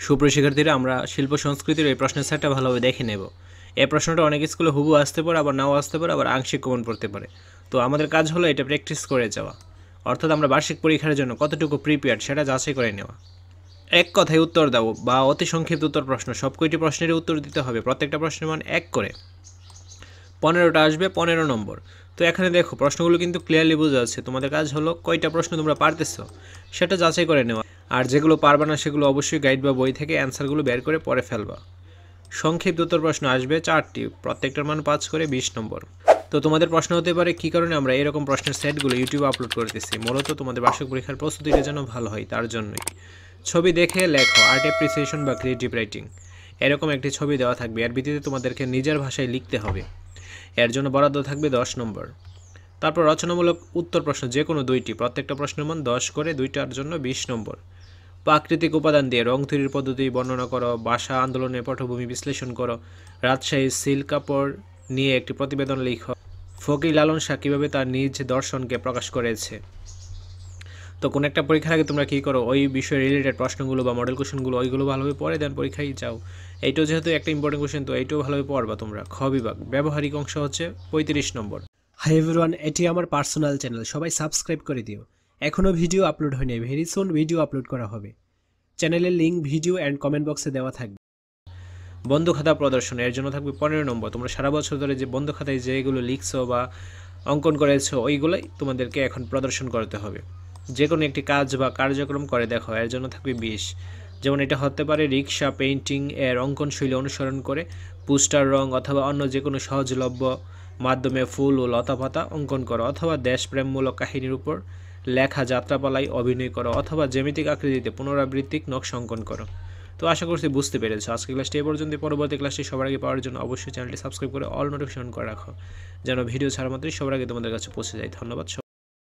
সুপ্রিয় শিক্ষার্থীরা, আমরা শিল্প সংস্কৃতির এই প্রশ্নের সেটটা ভালোভাবে দেখে নেব। এই প্রশ্নটা অনেক স্কুলে হুবহু আসতে পারে, আবার নাও আসতে পারে, আবার আংশিক কমন পড়তে পারে। তো আমাদের কাজ হলো এটা প্র্যাকটিস করে যাওয়া, অর্থাৎ আমরা বার্ষিক পরীক্ষার জন্য কতটুকু প্রিপেয়ার্ড সেটা যাচাই করে নেওয়া। এক কথায় উত্তর দাও বা অতি সংক্ষিপ্ত উত্তর প্রশ্ন, সব কয়টি প্রশ্নেরই উত্তর দিতে হবে। প্রত্যেকটা প্রশ্নের মান 1 করে, 15টা আসবে 15 নম্বর। তো এখানে দেখো প্রশ্নগুলো কিন্তু ক্লিয়ারলি বোঝা যাচ্ছে। তোমাদের কাজ হলো কয়টা প্রশ্ন তোমরা পারতেছো সেটা যাচাই করে নেওয়া, আর যেগুলো পারবা না সেগুলো অবশ্যই গাইড বা বই থেকে অ্যান্সারগুলো বের করে পরে ফেলবা। সংক্ষিপ্ত উত্তর প্রশ্ন আসবে 4টি, প্রত্যেকটার মান 5 করে 20 নম্বর। তো তোমাদের প্রশ্ন হতে পারে কী কারণে আমরা এরকম প্রশ্নের সেটগুলো ইউটিউবে আপলোড করতেছি। মূলত তোমাদের বার্ষিক পরীক্ষার প্রস্তুতিটা যেন ভালো হয় তার জন্যই। ছবি দেখে লেখো, আর্ট অ্যাপ্রিসিয়েশন বা ক্রিয়েটিভ রাইটিং, এরকম একটি ছবি দেওয়া থাকবে। এর ভিত্তিতে তোমাদেরকে নিজের ভাষায় লিখতে হবে। এর জন্য বরাদ্দ থাকবে 10 নম্বর। তারপর রচনামূলক উত্তর প্রশ্ন যে কোনো 2টি, প্রত্যেকটা প্রশ্নের মান 10 করে, 2টার জন্য 20 নম্বর। প্রাকৃতিক উপাদান দিয়ে রং তৈরির পদ্ধতি বর্ণনা করো, ভাষা আন্দোলনের পটভূমি বিশ্লেষণ করো, রাজশাহীর সিল্ক কাপড় নিয়ে একটি প্রতিবেদন লিখো, ফকির লালন শাহ কীভাবে তার নিজ দর্শনকে প্রকাশ করেছে। তো কোনো একটা পরীক্ষার আগে তোমরা কী করো, ওই বিষয়ে রিলেটেড প্রশ্নগুলো বা মডেল কোশ্চেনগুলো ওইগুলো ভালোভাবে পড়ে দেন পরীক্ষায় যাও। এইটাও যেহেতু একটা ইম্পর্টেন্ট কোশ্চেন, তো এইটাও ভালোভাবে পড়বা তোমরা। খ বিভাগ ব্যবহারিক অংশ হচ্ছে 35 নম্বর। হাই এভরিওয়ান, এটি আমার পার্সোনাল চ্যানেল, সবাই সাবস্ক্রাইব করে দিও। এখনও ভিডিও আপলোড হয়নি, ভেরি সুন ভিডিও আপলোড করা হবে। চ্যানেলের লিঙ্ক ভিডিও অ্যান্ড কমেন্ট বক্সে দেওয়া থাকবে। বন্ধ খাতা প্রদর্শন, এর জন্য থাকবে 15 নম্বর। তোমরা সারা বছর ধরে যে বন্ধ খাতায় যেগুলো লিখছো বা অঙ্কন করেছো ওইগুলোই তোমাদেরকে এখন প্রদর্শন করতে হবে। যে কোনো একটি কাজ বা কার্যক্রম করে দেখো, এর জন্য থাকবে 20। যেমন এটা হতে পারে রিক্সা পেইন্টিং এর অঙ্কন শৈলী অনুসরণ করে পোস্টার রং অথবা অন্য যে কোনো সহজলভ্য মাধ্যমে ফুল ও লতাপাতা অঙ্কন করো, অথবা দেশপ্রেমমূলক কাহিনীর উপর লেখা যাত্রাপালায় অভিনয় করো, অথবা জ্যামিতিক আকৃতিতে পুনরাবৃত্তিক নকশা অঙ্কন করো। তো আশা করছি বুঝতে পেরেছো। আজকে ক্লাসটি এই পর্যন্ত। পরবর্তী ক্লাসটি সবার আগে পাওয়ার জন্য অবশ্যই চ্যানেলটি সাবস্ক্রাইব করে অল নোটিফিকেশন করে রাখো, যেন ভিডিও ছাড়া মাত্রই সবার আগে তোমাদের কাছে পৌঁছে যায়। ধন্যবাদ।